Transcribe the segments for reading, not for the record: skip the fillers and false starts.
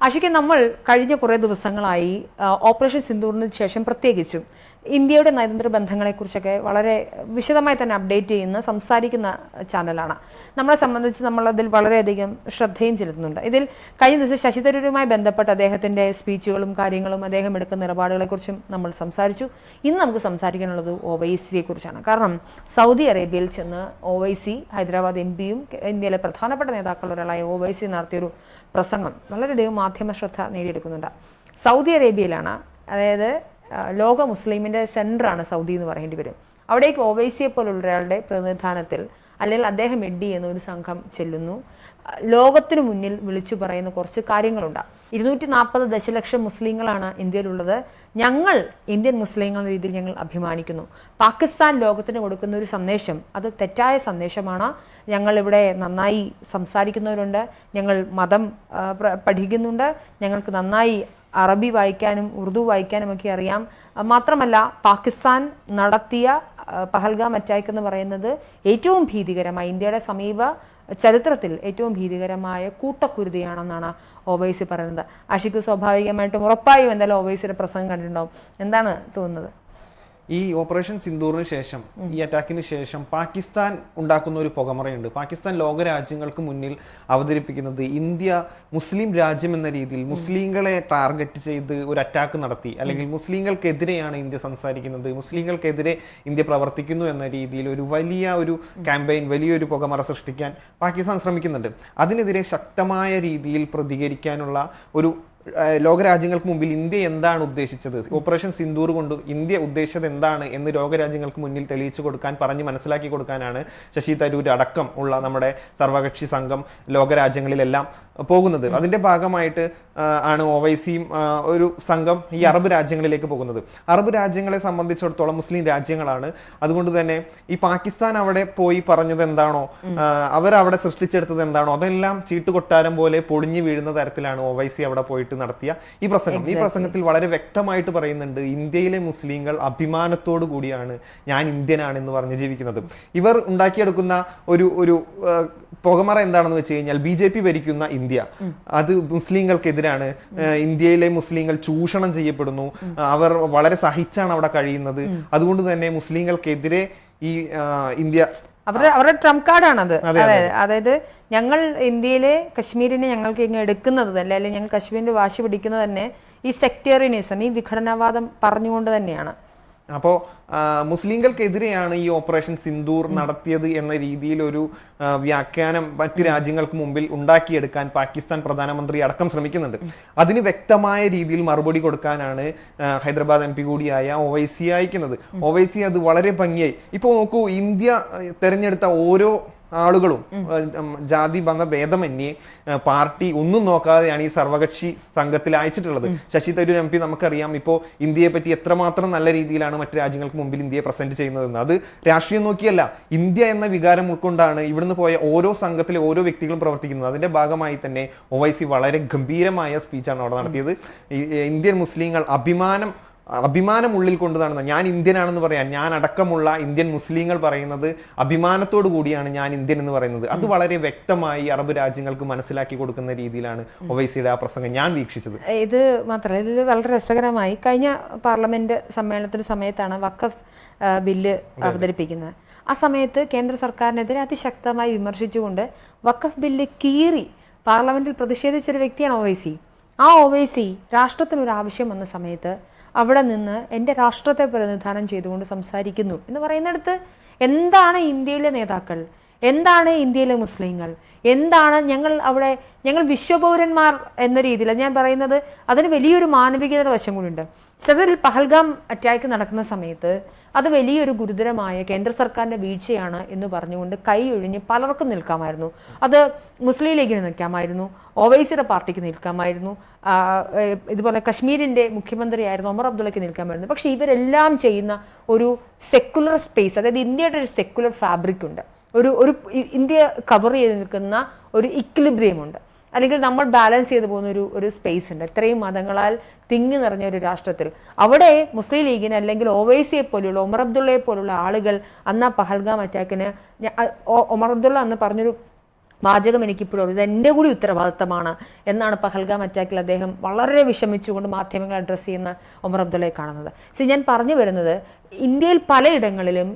ആഷിക്ക് നമ്മൾ കഴിഞ്ഞ കുറേ ദിവസങ്ങളായി ഓപ്പറേഷൻ സിന്ദൂറിന് ശേഷം പ്രത്യേകിച്ചും ഇന്ത്യയുടെ നയതന്ത്ര ബന്ധങ്ങളെക്കുറിച്ചൊക്കെ വളരെ വിശദമായി തന്നെ അപ്ഡേറ്റ് ചെയ്യുന്ന സംസാരിക്കുന്ന ചാനലാണ്. നമ്മളെ സംബന്ധിച്ച് നമ്മളതിൽ വളരെയധികം ശ്രദ്ധയും ചെലുത്തുന്നുണ്ട്. ഇതിൽ കഴിഞ്ഞ ദിവസം ശശി തരൂരുമായി ബന്ധപ്പെട്ട അദ്ദേഹത്തിൻ്റെ സ്പീച്ചുകളും കാര്യങ്ങളും അദ്ദേഹം എടുക്കുന്ന നിലപാടുകളെക്കുറിച്ചും നമ്മൾ സംസാരിച്ചു. ഇന്ന് നമുക്ക് സംസാരിക്കാനുള്ളത് OIC-യെക്കുറിച്ചാണ്. കാരണം സൗദി അറേബ്യയിൽ ചെന്ന് OIC ഹൈദരാബാദ് MP-യും ഇന്ത്യയിലെ പ്രധാനപ്പെട്ട നേതാക്കളിൽ ഒരാളായ OIC നടത്തിയൊരു പ്രസംഗം വളരെയധികം മാധ്യമ ശ്രദ്ധ നേടിയെടുക്കുന്നുണ്ട്. സൗദി അറേബ്യയിലാണ്, അതായത് ലോക മുസ്ലിമിൻ്റെ സെൻറ്ററാണ് സൗദി എന്ന് പറയേണ്ടി വരും. അവിടേക്ക് OIC-യെ പോലുള്ള ഒരാളുടെ പ്രതിനിധാനത്തിൽ അല്ലെങ്കിൽ അദ്ദേഹം എഡ്ഡി എന്നൊരു സംഘം ചെല്ലുന്നു. ലോകത്തിന് മുന്നിൽ വിളിച്ചു പറയുന്ന കുറച്ച് കാര്യങ്ങളുണ്ട്. 240 ദശലക്ഷം മുസ്ലിങ്ങളാണ് ഇന്ത്യയിലുള്ളത്. ഞങ്ങൾ ഇന്ത്യൻ മുസ്ലിങ്ങൾ എന്ന രീതിയിൽ ഞങ്ങൾ അഭിമാനിക്കുന്നു. പാകിസ്ഥാൻ ലോകത്തിന് കൊടുക്കുന്ന ഒരു സന്ദേശം അത് തെറ്റായ സന്ദേശമാണ്. ഞങ്ങളിവിടെ നന്നായി സംസാരിക്കുന്നവരുണ്ട്, ഞങ്ങൾ മതം പഠിക്കുന്നുണ്ട്, ഞങ്ങൾക്ക് നന്നായി അറബി വായിക്കാനും ഉറുദു വായിക്കാനും ഒക്കെ അറിയാം. മാത്രമല്ല പാകിസ്ഥാൻ നടത്തിയ പഹൽഗാം അറ്റാക്ക് എന്ന് പറയുന്നത് ഏറ്റവും ഭീതികരമായ, ഇന്ത്യയുടെ സമീപ ചരിത്രത്തിൽ ഏറ്റവും ഭീതികരമായ കൂട്ടക്കുരുതിയാണെന്നാണ് OIC പറയുന്നത്. ആഷിക്ക് സ്വാഭാവികമായിട്ടും ഉറപ്പായും എന്തായാലും OIC-യുടെ പ്രസംഗം കണ്ടിട്ടുണ്ടാവും. എന്താണ് തോന്നുന്നത്? ഈ ഓപ്പറേഷൻ സിന്ദൂറിന് ശേഷം, ഈ അറ്റാക്കിന് ശേഷം പാകിസ്ഥാൻ ഉണ്ടാക്കുന്ന ഒരു പുകമറയുണ്ട്. പാകിസ്ഥാൻ ലോകരാജ്യങ്ങൾക്ക് മുന്നിൽ അവതരിപ്പിക്കുന്നത് ഇന്ത്യ മുസ്ലിം രാജ്യം എന്ന രീതിയിൽ മുസ്ലിങ്ങളെ ടാർഗറ്റ് ചെയ്ത് ഒരു അറ്റാക്ക് നടത്തി, അല്ലെങ്കിൽ മുസ്ലിങ്ങൾക്കെതിരെയാണ് ഇന്ത്യ സംസാരിക്കുന്നത്, മുസ്ലിങ്ങൾക്കെതിരെ ഇന്ത്യ പ്രവർത്തിക്കുന്നു എന്ന രീതിയിൽ ഒരു വലിയ ക്യാമ്പയിൻ, വലിയൊരു പുകമറ സൃഷ്ടിക്കാൻ പാകിസ്ഥാൻ ശ്രമിക്കുന്നുണ്ട്. അതിനെതിരെ ശക്തമായ രീതിയിൽ പ്രതികരിക്കാനുള്ള ഒരു ലോകരാജ്യങ്ങൾക്ക് മുമ്പിൽ ഇന്ത്യ എന്താണ് ഉദ്ദേശിച്ചത്, ഓപ്പറേഷൻ സിന്ദൂർ കൊണ്ട് ഇന്ത്യ ഉദ്ദേശിച്ചത് എന്താണ് എന്ന് ലോകരാജ്യങ്ങൾക്ക് മുന്നിൽ തെളിയിച്ചു കൊടുക്കാൻ, പറഞ്ഞ് മനസ്സിലാക്കി കൊടുക്കാനാണ് ശശി തരൂർ അടക്കം ഉള്ള നമ്മുടെ സർവകക്ഷി സംഘം ലോകരാജ്യങ്ങളിലെല്ലാം പോകുന്നത്. അതിന്റെ ഭാഗമായിട്ട് ആണ് OIC-യും ഒരു സംഘം ഈ അറബ് രാജ്യങ്ങളിലേക്ക് പോകുന്നത്. അറബ് രാജ്യങ്ങളെ സംബന്ധിച്ചിടത്തോളം മുസ്ലിം രാജ്യങ്ങളാണ്. അതുകൊണ്ട് തന്നെ ഈ പാകിസ്ഥാൻ അവിടെ പോയി പറഞ്ഞത് എന്താണോ, അവരവിടെ സൃഷ്ടിച്ചെടുത്തത് എന്താണോ, അതെല്ലാം ചീട്ടുകൊട്ടാരം പോലെ പൊളിഞ്ഞു വീഴുന്ന തരത്തിലാണ് OIC അവിടെ പോയിട്ട് നടത്തിയ ഈ പ്രസംഗം. ഈ പ്രസംഗത്തിൽ വളരെ വ്യക്തമായിട്ട് പറയുന്നുണ്ട്, ഇന്ത്യയിലെ മുസ്ലിങ്ങൾ അഭിമാനത്തോടു കൂടിയാണ് ഞാൻ ഇന്ത്യനാണെന്ന് പറഞ്ഞ് ജീവിക്കുന്നത്. ഇവർ ഉണ്ടാക്കിയെടുക്കുന്ന ഒരു പുകമറ എന്താണെന്ന് വെച്ച് കഴിഞ്ഞാൽ BJP ഭരിക്കുന്ന ഇന്ത്യ അത് മുസ്ലിങ്ങൾക്കെതിരാണ്, ഇന്ത്യയിലെ മുസ്ലിങ്ങൾ ചൂഷണം ചെയ്യപ്പെടുന്നു, അവർ വളരെ സഹിച്ചാണ് അവിടെ കഴിയുന്നത്, അതുകൊണ്ട് തന്നെ മുസ്ലിങ്ങൾക്കെതിരെ ഈ ഇന്ത്യ അവരുടെ ട്രംപ് കാർഡാണത്. അതായത് ഞങ്ങൾ ഇന്ത്യയിലെ കശ്മീരിനെ ഞങ്ങൾക്ക് ഇങ്ങനെ എടുക്കുന്നത് തന്നെ, അല്ലെങ്കിൽ ഞങ്ങൾ കശ്മീരിന്റെ വാശി പിടിക്കുന്നത് തന്നെ ഈ സെക്ടേറിയനിസം, ഈ വിഘടനവാദം പറഞ്ഞുകൊണ്ട് തന്നെയാണ്. അപ്പോൾ മുസ്ലിങ്ങൾക്കെതിരെയാണ് ഈ ഓപ്പറേഷൻ സിന്ദൂർ നടത്തിയത് എന്ന രീതിയിൽ ഒരു വ്യാഖ്യാനം മറ്റ് രാജ്യങ്ങൾക്ക് മുമ്പിൽ ഉണ്ടാക്കിയെടുക്കാൻ പാകിസ്ഥാൻ പ്രധാനമന്ത്രി അടക്കം ശ്രമിക്കുന്നുണ്ട്. അതിന് വ്യക്തമായ രീതിയിൽ മറുപടി കൊടുക്കാനാണ് ഹൈദരാബാദ് MP കൂടിയായ OIC അയക്കുന്നത്. OIC അത് വളരെ ഭംഗിയായി, ഇപ്പോൾ നോക്കൂ, ഇന്ത്യ തെരഞ്ഞെടുത്ത ഓരോ ആളുകളും ജാതി മത ഭേദമന്യേ പാർട്ടി ഒന്നും നോക്കാതെയാണ് ഈ സർവകക്ഷി സംഘത്തിൽ അയച്ചിട്ടുള്ളത്. ശശി തരൂർ MP നമുക്കറിയാം ഇപ്പോൾ ഇന്ത്യയെ പറ്റി എത്രമാത്രം നല്ല രീതിയിലാണ് മറ്റു രാജ്യങ്ങൾക്ക് മുമ്പിൽ ഇന്ത്യയെ പ്രസന്റ് ചെയ്യുന്നതെന്ന്. അത് രാഷ്ട്രീയം നോക്കിയല്ല, ഇന്ത്യ എന്ന വികാരം ഉൾക്കൊണ്ടാണ് ഇവിടുന്ന് പോയ ഓരോ സംഘത്തിലെ ഓരോ വ്യക്തികളും പ്രവർത്തിക്കുന്നത്. അതിന്റെ ഭാഗമായി തന്നെ OIC വളരെ ഗംഭീരമായ സ്പീച്ചാണ് അവിടെ നടത്തിയത്. ഇന്ത്യൻ മുസ്ലിങ്ങൾ അഭിമാനം ഉള്ളിൽ കൊണ്ട് നടന്ന, ഞാൻ ഇന്ത്യനാണെന്ന് പറയാൻ ഞാൻ അടക്കമുള്ള ഇന്ത്യൻ മുസ്ലിങ്ങൾ പറയുന്നത് അഭിമാനത്തോടു കൂടിയാണ് ഞാൻ ഇന്ത്യൻ എന്ന് പറയുന്നത്. അത് വളരെ വ്യക്തമായി അറബ് രാജ്യങ്ങൾക്ക് മനസ്സിലാക്കി കൊടുക്കുന്ന രീതിയിലാണ് OIC-യുടെ ആ പ്രസംഗം ഞാൻ വീക്ഷിച്ചത്. ഇത് മാത്രമല്ല, ഇതിൽ വളരെ രസകരമായി കഴിഞ്ഞ പാർലമെന്റ് സമ്മേളനത്തിന്റെ സമയത്താണ് വഖഫ് ബില്ല് അവതരിപ്പിക്കുന്നത്. ആ സമയത്ത് കേന്ദ്ര സർക്കാരിനെതിരെ അതിശക്തമായി വിമർശിച്ചുകൊണ്ട് വഖഫ് ബില്ല് കീറി പാർലമെന്റിൽ പ്രതിഷേധിച്ചൊരു വ്യക്തിയാണ് OIC. ആ OIC രാഷ്ട്രത്തിനൊരു ആവശ്യം വന്ന സമയത്ത് അവിടെ നിന്ന് എൻ്റെ രാഷ്ട്രത്തെ പ്രതിനിധാനം ചെയ്തുകൊണ്ട് സംസാരിക്കുന്നു എന്ന് പറയുന്നിടത്ത് എന്താണ് ഇന്ത്യയിലെ നേതാക്കൾ, എന്താണ് ഇന്ത്യയിലെ മുസ്ലിങ്ങൾ, എന്താണ് ഞങ്ങൾ വിശ്വപൗരന്മാർ എന്ന രീതിയിൽ ഞാൻ പറയുന്നത്, അതിന് വലിയൊരു മാനവികതയുടെ വശം കൂടിയുണ്ട്. സത്യത്തിൽ പഹൽഗാം അറ്റാക്ക് നടക്കുന്ന സമയത്ത് അത് വലിയൊരു ഗുരുതരമായ കേന്ദ്ര സർക്കാരിൻ്റെ വീഴ്ചയാണ് എന്ന് പറഞ്ഞുകൊണ്ട് കൈ ഒഴിഞ്ഞ് പലർക്കും നിൽക്കാമായിരുന്നു. അത് മുസ്ലിം ലീഗിന് നിൽക്കാമായിരുന്നു, OIC-യുടെ പാർട്ടിക്ക് നിൽക്കാമായിരുന്നു, ഇതുപോലെ കശ്മീരിൻ്റെ മുഖ്യമന്ത്രിയായിരുന്നു ഒമർ അബ്ദുള്ളയ്ക്ക് നിൽക്കാമായിരുന്നു. പക്ഷേ ഇവരെല്ലാം ചെയ്യുന്ന ഒരു സെക്കുലർ സ്പേസ്, അതായത് ഇന്ത്യയുടെ ഒരു സെക്കുലർ ഫാബ്രിക് ഉണ്ട്, ഒരു ഇന്ത്യ കവർ ചെയ്ത് നിൽക്കുന്ന ഒരു ഇക്വിലിബ്രിയം ഉണ്ട്, അല്ലെങ്കിൽ നമ്മൾ ബാലൻസ് ചെയ്തു പോകുന്ന ഒരു സ്പേസ് ഉണ്ട്. ഇത്രയും മതങ്ങളാൽ തിങ്ങി നിറഞ്ഞ ഒരു രാഷ്ട്രത്തിൽ അവിടെ മുസ്ലിം ലീഗിന് അല്ലെങ്കിൽ OIC-യെ പോലുള്ള ഒമർ അബ്ദുള്ളയെ പോലുള്ള ആളുകൾ അന്ന് ആ പഹൽഗാം അറ്റാക്കിന്, ഒമർ അബ്ദുള്ള അന്ന് പറഞ്ഞൊരു വാചകം എനിക്കിപ്പോഴും ഇത് എൻ്റെ കൂടി ഉത്തരവാദിത്തമാണ് എന്നാണ് പഹൽഗാം അറ്റാക്കിൽ അദ്ദേഹം വളരെ വിഷമിച്ചുകൊണ്ട് മാധ്യമങ്ങളെ അഡ്രസ്സ് ചെയ്യുന്ന ഒമർ അബ്ദുള്ളയെ കാണുന്നത്. ഞാൻ പറഞ്ഞു വരുന്നത്, ഇന്ത്യയിൽ പലയിടങ്ങളിലും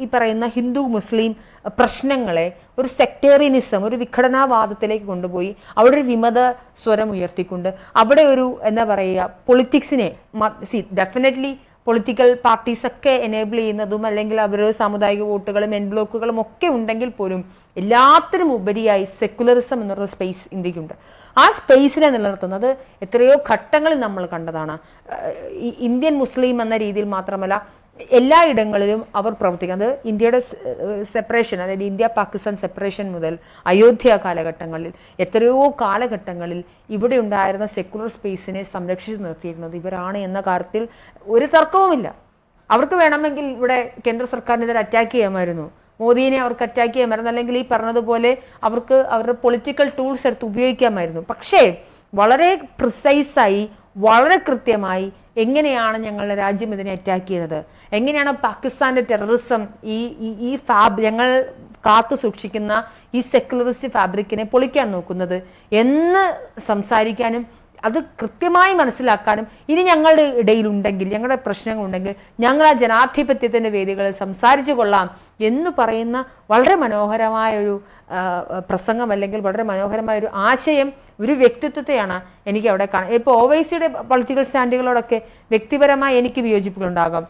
ഈ പറയുന്ന ഹിന്ദു മുസ്ലിം പ്രശ്നങ്ങളെ ഒരു സെക്ടേറിയനിസം, ഒരു വിഘടനാവാദത്തിലേക്ക് കൊണ്ടുപോയി അവിടെ ഒരു വിമത സ്വരം ഉയർത്തിക്കൊണ്ട് അവിടെ ഒരു എന്താ പറയുക പൊളിറ്റിക്സിനെ ഡെഫിനറ്റ്ലി പൊളിറ്റിക്കൽ പാർട്ടീസൊക്കെ എനേബിൾ ചെയ്യുന്നതും അല്ലെങ്കിൽ അവർ സാമുദായിക വോട്ടുകളും ബ്ലോക്കുകളും ഒക്കെ ഉണ്ടെങ്കിൽ പോലും എല്ലാത്തിനും ഉപരിയായി സെക്കുലറിസം എന്നൊരു സ്പേസ് ഇന്ത്യക്കുണ്ട്. ആ സ്പേസിനെ നിലനിർത്തുന്നത് എത്രയോ ഘട്ടങ്ങളിൽ നമ്മൾ കണ്ടതാണ്. ഇന്ത്യൻ മുസ്ലിം എന്ന രീതിയിൽ മാത്രമല്ല എല്ലായിടങ്ങളിലും അവർ പ്രവർത്തിക്കുന്നത്. ഇന്ത്യയുടെ സെപ്പറേഷൻ, അതായത് ഇന്ത്യ പാകിസ്ഥാൻ സെപ്പറേഷൻ മുതൽ അയോധ്യ കാലഘട്ടങ്ങളിൽ എത്രയോ കാലഘട്ടങ്ങളിൽ ഇവിടെ ഉണ്ടായിരുന്ന സെക്കുലർ സ്പേസിനെ സംരക്ഷിച്ചു നിർത്തിയിരുന്നത് ഇവരാണ് എന്ന കാര്യത്തിൽ ഒരു തർക്കവുമില്ല. അവർക്ക് വേണമെങ്കിൽ ഇവിടെ കേന്ദ്ര സർക്കാരിനെതിരെ അറ്റാക്ക് ചെയ്യാമായിരുന്നു, മോദിയെ അവർക്ക് അറ്റാക്ക് ചെയ്യാമായിരുന്നു, അല്ലെങ്കിൽ ഈ പറഞ്ഞതുപോലെ അവർക്ക് അവരുടെ പൊളിറ്റിക്കൽ ടൂൾസ് എടുത്ത് ഉപയോഗിക്കാമായിരുന്നു. പക്ഷേ വളരെ പ്രിസൈസായി, വളരെ കൃത്യമായി എങ്ങനെയാണ് ഞങ്ങളുടെ രാജ്യം ഇതിനെ അറ്റാക്ക് ചെയ്തത്, എങ്ങനെയാണ് പാകിസ്ഥാൻ്റെ ടെററിസം ഈ ഞങ്ങൾ കാത്തു സൂക്ഷിക്കുന്ന ഈ സെക്കുലറിസ്റ്റ് ഫാബ്രിക്കിനെ പൊളിക്കാൻ നോക്കുന്നത് എന്ന് സംസാരിക്കാനും അത് കൃത്യമായി മനസ്സിലാക്കാനും ഇനി ഞങ്ങളുടെ ഇടയിലുണ്ടെങ്കിൽ, ഞങ്ങളുടെ പ്രശ്നങ്ങളുണ്ടെങ്കിൽ ഞങ്ങൾ ആ ജനാധിപത്യത്തിൻ്റെ വേദികളിൽ സംസാരിച്ചു കൊള്ളാം എന്ന് പറയുന്ന വളരെ മനോഹരമായൊരു പ്രസംഗം, അല്ലെങ്കിൽ വളരെ മനോഹരമായൊരു ആശയം, ഒരു വ്യക്തിത്വത്തെയാണ് എനിക്ക് അവിടെ കാണാം. ഇപ്പോൾ ഒവൈസിയുടെ പൊളിറ്റിക്കൽ സ്റ്റാൻഡുകളോടൊക്കെ വ്യക്തിപരമായി എനിക്ക് വിയോജിപ്പുകളുണ്ടാകാം,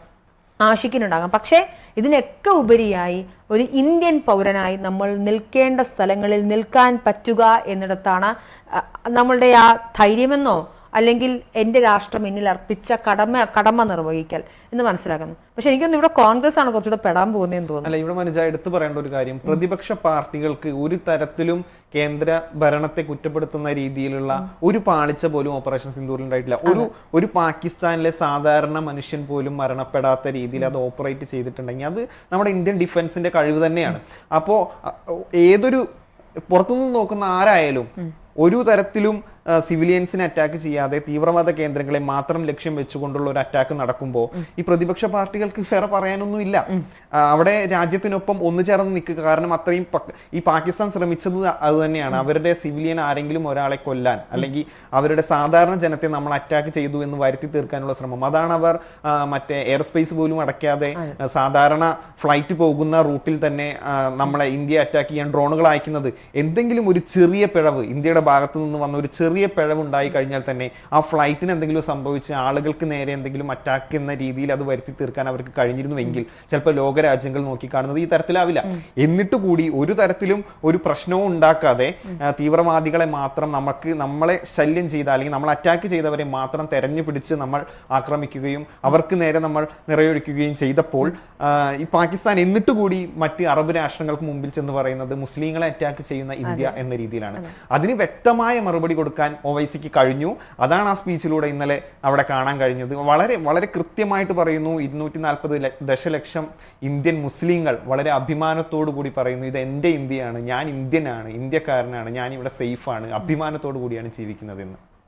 ആശിക്കുന്നുണ്ടാകാം. പക്ഷേ ഇതിനൊക്കെ ഉപരിയായി ഒരു ഇന്ത്യൻ പൗരനായി നമ്മൾ നിൽക്കേണ്ട സ്ഥലങ്ങളിൽ നിൽക്കാൻ പറ്റുക എന്നിടത്താണ് നമ്മളുടെ ആ ധൈര്യമെന്നോ അല്ലെങ്കിൽ എൻ്റെ രാഷ്ട്രം എന്നിൽ അർപ്പിച്ച കടമ നിർവഹിക്കൽ എന്ന് മനസ്സിലാക്കുന്നു. പക്ഷെ എനിക്കൊന്നും ഇവിടെ കോൺഗ്രസ് ആണ് കുറച്ചുകൂടെ പെടാൻ പോകുന്നതെന്ന് തോന്നുന്നു. അല്ല, ഇവിടെ മനുജ എടുത്തു പറയേണ്ട ഒരു കാര്യം, പ്രതിപക്ഷ പാർട്ടികൾക്ക് ഒരു തരത്തിലും കേന്ദ്ര ഭരണത്തെ കുറ്റപ്പെടുത്തുന്ന രീതിയിലുള്ള ഒരു പാളിച്ച പോലും ഓപ്പറേഷൻ സിന്ദൂറിൽ ഉണ്ടായിട്ടില്ല. ഒരു പാകിസ്ഥാനിലെ സാധാരണ മനുഷ്യൻ പോലും മരണപ്പെടാത്ത രീതിയിൽ അത് ഓപ്പറേറ്റ് ചെയ്തിട്ടുണ്ടെങ്കിൽ അത് നമ്മുടെ ഇന്ത്യൻ ഡിഫൻസിന്റെ കഴിവ് തന്നെയാണ്. അപ്പോ ഏതൊരു പുറത്തുനിന്ന് നോക്കുന്ന ആരായാലും ഒരു തരത്തിലും സിവിലിയൻസിനെ അറ്റാക്ക് ചെയ്യാതെ തീവ്രവാദ കേന്ദ്രങ്ങളെ മാത്രം ലക്ഷ്യം വെച്ചുകൊണ്ടുള്ള ഒരു അറ്റാക്ക് നടക്കുമ്പോൾ ഈ പ്രതിപക്ഷ പാർട്ടികൾക്ക് വേറെ പറയാനൊന്നുമില്ല. അവിടെ രാജ്യത്തിനൊപ്പം ഒന്നു ചേർന്ന് നിൽക്കുക. കാരണം അത്രയും ഈ പാകിസ്ഥാൻ ശ്രമിച്ചത് അത് തന്നെയാണ്. അവരുടെ സിവിലിയൻ ആരെങ്കിലും ഒരാളെ കൊല്ലാൻ, അല്ലെങ്കിൽ അവരുടെ സാധാരണ ജനത്തെ നമ്മൾ അറ്റാക്ക് ചെയ്തു എന്ന് വരുത്തി തീർക്കാനുള്ള ശ്രമം. അതാണ് അവർ മറ്റേ എയർ സ്പേസ് പോലും അടയ്ക്കാതെ സാധാരണ ഫ്ലൈറ്റ് പോകുന്ന റൂട്ടിൽ തന്നെ നമ്മളെ ഇന്ത്യ അറ്റാക്ക് ചെയ്യാൻ ഡ്രോണുകൾ അയക്കുന്നത്. എന്തെങ്കിലും ഒരു ചെറിയ പിഴവ്, ഇന്ത്യയുടെ ഭാഗത്തു നിന്ന് വന്ന ഒരു ചെറിയ പിഴവുണ്ടായി കഴിഞ്ഞാൽ തന്നെ ആ ഫ്ലൈറ്റിന് എന്തെങ്കിലും സംഭവിച്ച് ആളുകൾക്ക് നേരെ എന്തെങ്കിലും അറ്റാക്ക് എന്ന രീതിയിൽ അത് വരുത്തി തീർക്കാൻ അവർക്ക് കഴിഞ്ഞിരുന്നുവെങ്കിൽ ചിലപ്പോൾ ലോകരാജ്യങ്ങൾ നോക്കിക്കാണുന്നത് ഈ തരത്തിലാവില്ല. എന്നിട്ട് കൂടി ഒരു തരത്തിലും ഒരു പ്രശ്നവും ഉണ്ടാക്കാതെ തീവ്രവാദികളെ മാത്രം നമ്മളെ ശല്യം ചെയ്ത, അല്ലെങ്കിൽ നമ്മൾ അറ്റാക്ക് ചെയ്തവരെ മാത്രം തെരഞ്ഞു പിടിച്ച് നമ്മൾ ആക്രമിക്കുകയും അവർക്ക് നേരെ നമ്മൾ നിറയൊഴിക്കുകയും ചെയ്തപ്പോൾ ഈ പാകിസ്ഥാൻ എന്നിട്ട് കൂടി മറ്റ് അറബ് രാഷ്ട്രങ്ങൾക്ക് മുമ്പിൽ ചെന്ന് പറയുന്നത് മുസ്ലിങ്ങളെ അറ്റാക്ക് ചെയ്യുന്ന ഇന്ത്യ എന്ന രീതിയിലാണ്. അതിന് വ്യക്തമായ മറുപടി കൊടുക്കാൻ ഒവൈസിക്ക് കഴിഞ്ഞു. അതാണ് ആ സ്പീച്ചിലൂടെ ഇന്നലെ അവിടെ കാണാൻ കഴിഞ്ഞത്. വളരെ വളരെ കൃത്യമായിട്ട് പറയുന്നു. 240 ദശലക്ഷം ഇന്ത്യൻ മുസ്ലിങ്ങൾ വളരെ അഭിമാനത്തോടു കൂടി പറയുന്നു, ഇത് എൻ്റെ ഇന്ത്യയാണ്, ഞാൻ ഇന്ത്യനാണ്, ഇന്ത്യക്കാരനാണ്, ഞാൻ ഇവിടെ സേഫാണ്, അഭിമാനത്തോടു കൂടിയാണ് ജീവിക്കുന്നതെന്ന്.